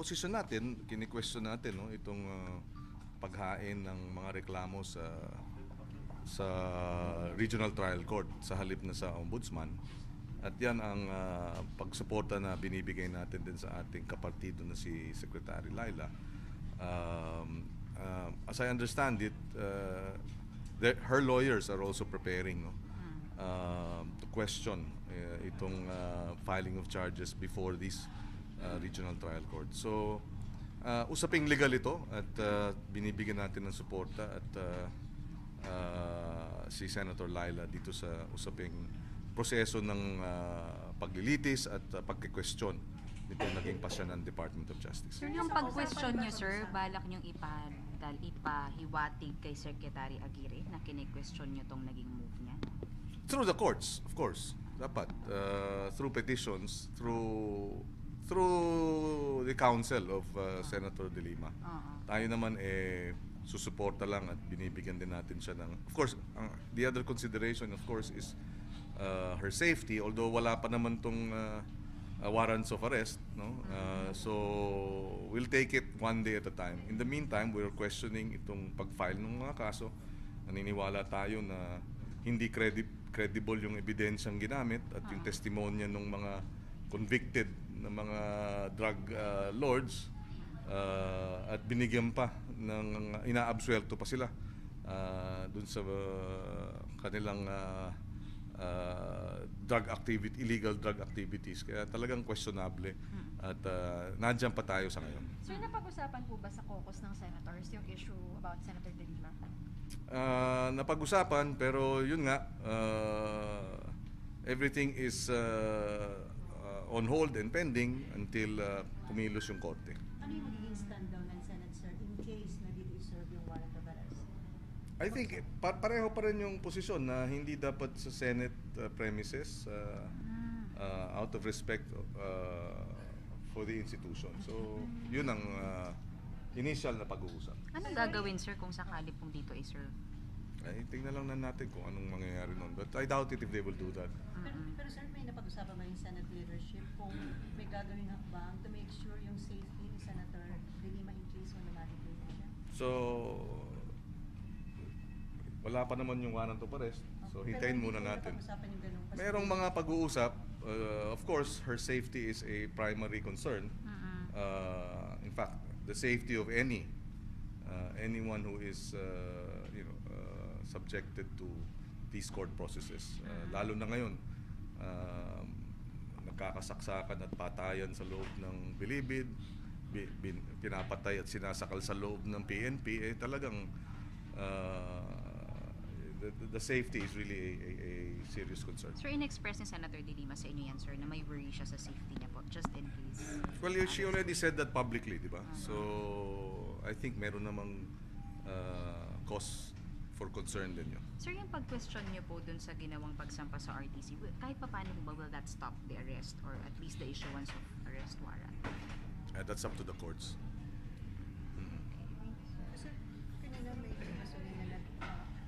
posisyon natin, kini-question natin no, itong paghain ng mga reklamo sa Regional Trial Court sa halip na sa Ombudsman. At yan ang pagsuporta na binibigay natin din sa ating kapartido na si Secretary Laila. As I understand it, her lawyers are also preparing no, to question itong filing of charges before this Regional Trial Court. So, usaping legal ito at binibigyan natin ng suporta at si Senator Laila dito sa usaping proseso ng paglilitis at pagkikwestiyon nitong naging pasya ng Department of Justice. Sir, yung pag-question nyo, sir, balak nyong ipahiwatig kay Secretary Aguirre na kine-question nyo tong naging move niya? Through the courts, of course. Dapat. Through petitions, through the counsel of Senator De Lima. Tayo naman susuporta lang at binibigyan din natin siya ng... Of course, the other consideration, of course, is her safety, although wala pa naman tong warrants of arrest, no? So we'll take it one day at a time. In the meantime, we're questioning itong pag-file ng mga kaso. Naniniwala tayo na hindi credible yung ebidensyang ginamit at yung testimonya ng mga convicted na mga drug lords at binigyan pa ng inaabsuelto pa sila dun sa kanilang illegal drug activities. Kaya talagang questionable at nandiyan pa tayo sa ngayon. Sir, napag-usapan po ba sa caucus ng senators yung issue about Senator De Lima? Napag-usapan pero yun nga, everything is on hold and pending until kumilos yung korte. Ano yung magiging stand down ng Senate, sir, in case na dito iserve yung warrant of arrest? I think pareho pa rin yung posisyon na hindi dapat sa Senate premises out of respect for the institution. So, yun ang initial na pag-uusap. Anong gagawin, sir, kung sakali pong dito i-serve? Ay, tingnan lang na natin kung anong mangyayari nun. But I doubt it if they will do that. Pero sir, may napag-usapan ba yung Senate leadership kung may gagawin hakbang to make sure yung safety ni Senator De Lima in case when na-manipulate na siya? So, wala pa naman yung warrant of arrest. So, hintayin muna natin. Napag-usapan yung ganun kasi Merong mga pag-uusap. Of course, her safety is a primary concern. In fact, the safety of anyone who is subjected to these court processes. Lalo na ngayon, nagkakasaksakan at patayan sa loob ng bilibid, pinapatay at sinasakal sa loob ng PNP, talagang the safety is really a serious concern. Sir, in-express ni Senator De Lima sa inyo yan, sir, na may worry siya sa safety niya po, just in case. Well, she already said that publicly, di ba? So, I think meron namang cause for concern din yun. Sir, yung pag-question niyo po dun sa ginawang pagsampa sa RTC, kahit pa paano ba will that stop the arrest or at least the issuance of arrest warrant? That's up to the courts. Sir, kanina may gasolina na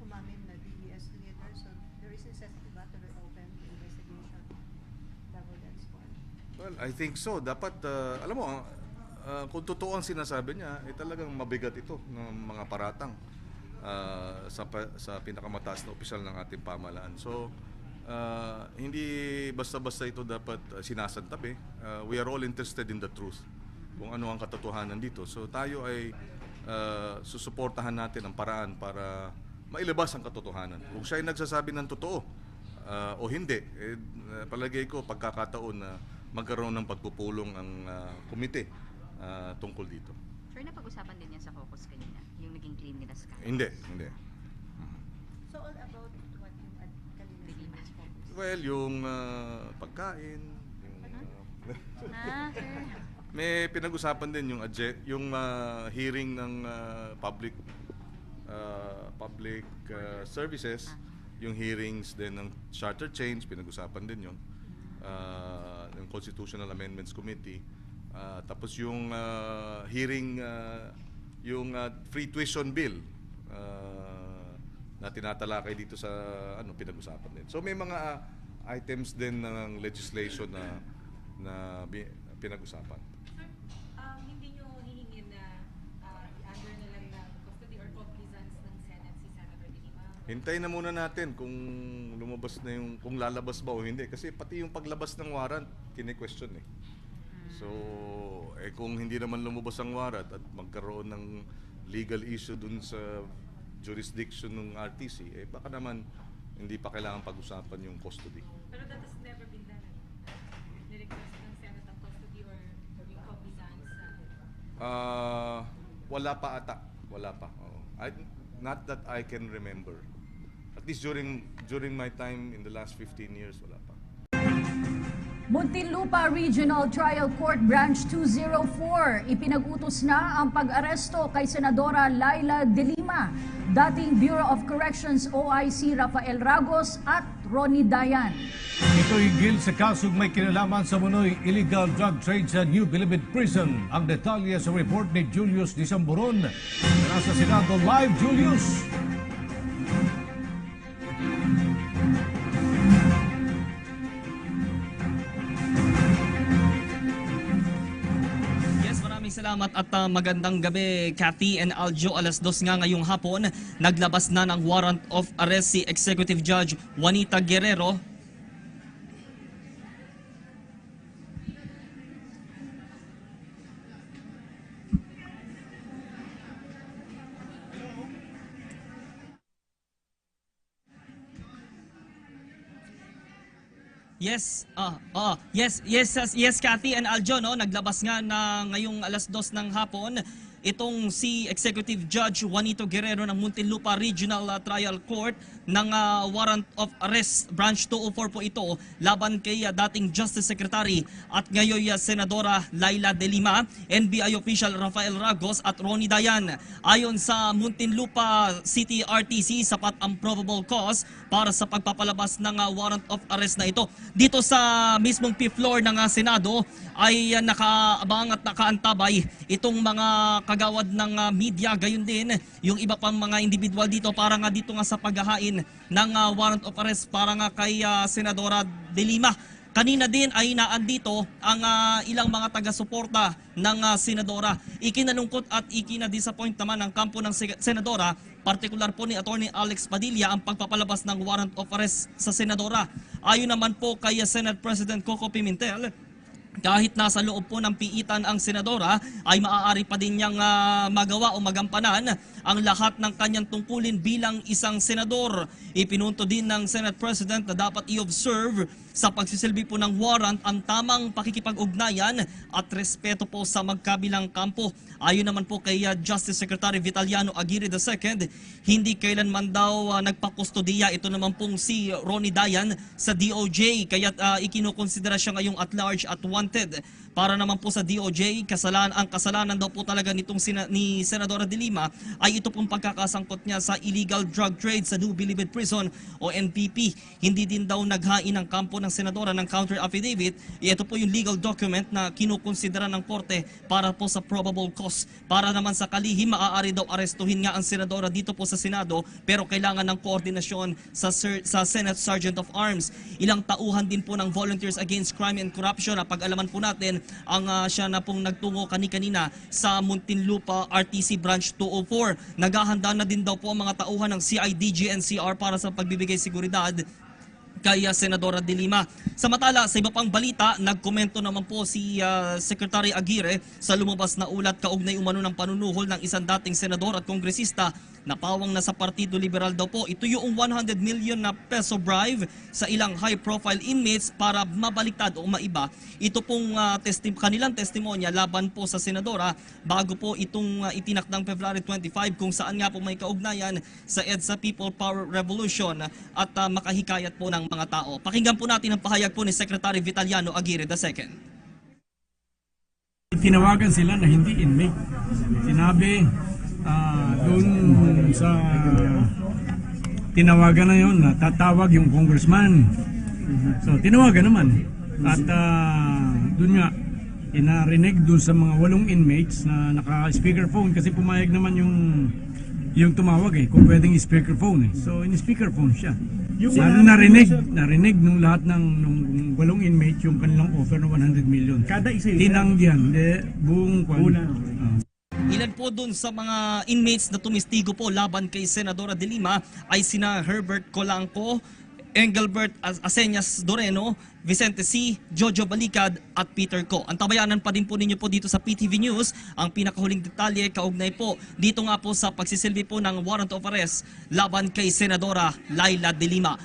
umamin na DES leader, so there is necessity ba to reopen the investigation? Double that squad. Well, I think so. Dapat, alam mo, kung totoo ang sinasabi niya, talagang mabigat ito ng mga paratang sa pinakamataas na opisyal ng ating pamahalaan. So, hindi basta-basta ito dapat sinasantabi. We are all interested in the truth, kung ano ang katotohanan dito. So, tayo ay susuportahan natin ang paraan para mailabas ang katotohanan. Kung siya ay nagsasabi ng totoo o hindi, palagay ko pagkakataon na magkaroon ng pagpupulong ang komite tungkol dito. Sir, napag-usapan din yan sa caucus kanina, yung naging claim nila sa Hindi. So all about what yung kanina Lima's focus? Well, yung pagkain, yung, sir. may pinag-usapan din yung hearing ng public services, yung hearings din ng charter change, pinag-usapan din yun. Yung Constitutional Amendments Committee. Tapos yung hearing, yung free tuition bill na tinatalakay dito sa pinag-usapan din. So may mga items din ng legislation na pinag-usapan. hindi nyo hihingin na i-under na lang na custody or cognizance ng Senate si Senator De Lima? Hintayin na muna natin kung lumabas na yung, kung lalabas ba o hindi. Kasi pati yung paglabas ng warrant, kine-question eh. So, kung hindi naman lumabas ang warrant at magkaroon ng legal issue dun sa jurisdiction ng RTC, baka naman hindi pa kailangan pag-usapan yung custody. Pero that has never been done. Ni-request ng Senate ang custody or yung cognizance. Wala pa ata. Wala pa. Oo. Not that I can remember. At least during my time in the last 15 years, wala pa. Muntinlupa Regional Trial Court Branch 204, ipinag-utos na ang pag-aresto kay Senadora Laila De Lima, dating Bureau of Corrections OIC Rafael Ragos at Ronnie Dayan. Ito hinggil sa kasong may kinalaman sa munoy illegal drug trade sa New Bilibid Prison. Ang detalye sa report ni Julius Disamburon. Nasa Senado Live, Julius! Salamat at magandang gabi, Kathy and Aljo. 2:00 nga ngayong hapon, naglabas na ng warrant of arrest si Executive Judge Juanita Guerrero. Yes, Kathy and Aljo, no, naglabas nga na ngayong 2:00 ng hapon itong si Executive Judge Juanito Guerrero ng Muntinlupa Regional Trial Court ng warrant of arrest branch 204 po ito laban kay dating Justice Secretary at ngayon Senadora Laila De Lima, NBI official Rafael Ragos at Ronnie Dayan. Ayon sa Muntinlupa City RTC, sapat ang probable cause para sa pagpapalabas ng warrant of arrest na ito. Dito sa mismong fifth floor ng Senado ay nakaabang at nakaantabay itong mga kagawad ng media, gayon din yung iba pang mga individual dito para nga dito nga sa paghahain ng warrant of arrest para nga kay Senadora De Lima. Kanina din ay naandito ang ilang mga taga-suporta ng Senadora. Ikinalungkot at ikinadisappoint naman ang kampo ng Senadora, partikular po ni Attorney Alex Padilla, ang pagpapalabas ng warrant of arrest sa Senadora. Ayon naman po kay Senate President Coco Pimentel, kahit nasa loob po ng piitan ang senadora ay maaari pa din niyang magawa o magampanan ang lahat ng kanyang tungkulin bilang isang senador. Ipinunto din ng Senate President na dapat i-observe sa pagsisilbi po ng warrant ang tamang pakikipag-ugnayan at respeto po sa magkabilang kampo. Ayon naman po kay Justice Secretary Vitaliano Aguirre II, hindi kailanman daw nagpakustodiya ito naman pong si Ronnie Dayan sa DOJ, kaya ikinukonsidera siya ngayong at large at wanted. Para naman po sa DOJ, ang kasalanan daw po talaga nitong ni Senadora De Lima ay ito pong pagkakasangkot niya sa illegal drug trade sa New Bilibid Prison o NPP. Hindi din daw naghain ang kampo ng Senadora ng counter affidavit. Ito po yung legal document na kinukonsidera ng korte para po sa probable cause. Para naman sa kalihim, maaari daw arestuhin nga ang Senadora dito po sa Senado, pero kailangan ng koordinasyon sa Senate Sergeant of Arms. Ilang tauhan din po ng Volunteers Against Crime and Corruption. Pag-alaman po natin, ang siya na pong nagtungo kanina sa Muntinlupa RTC Branch 204. Naghahanda na din daw po ang mga tauhan ng CIDG and CR para sa pagbibigay seguridad kay Senadora De Lima. Samantala, sa iba pang balita, nagkomento naman po si Secretary Aguirre sa lumabas na ulat kaugnay umano ng panunuhol ng isang dating senador at kongresista na pawang na sa Partido Liberal daw po. Ito yung 100 million na peso bribe sa ilang high-profile inmates para mabaliktad o maiba. Ito pong kanilang testimonya laban po sa senadora bago po itong itinakdang February 25 kung saan nga po may kaugnayan sa EDSA People Power Revolution at makahikayat po ng mga tao. Pakinggan po natin ang pahayag po ni Secretary Vitaliano Aguirre II. Tinawagan sila na hindi inmate. Sinabi doon sa tinawagan na yun na tatawag yung congressman. So tinawagan naman. At doon nga inarinig doon sa mga 8 inmates na naka-speakerphone kasi pumayag naman yung tumawag kung pwedeng speakerphone. So in speakerphone siya. Narinig nung lahat nung 8 inmates yung kanilang offer na 100 million. Kada isa Tinanggihan, buong Ilan po dun sa mga inmates na tumistigo po laban kay Senadora De Lima ay sina Herbert Colanco, Engelbert Aseñas Doreno, Vicente C., Jojo Balicad at Peter Co. Antabayanan pa din po ninyo po dito sa PTV News ang pinakahuling detalye kaugnay po dito nga po sa pagsisilbi po ng warrant of arrest laban kay Senadora Laila De Lima.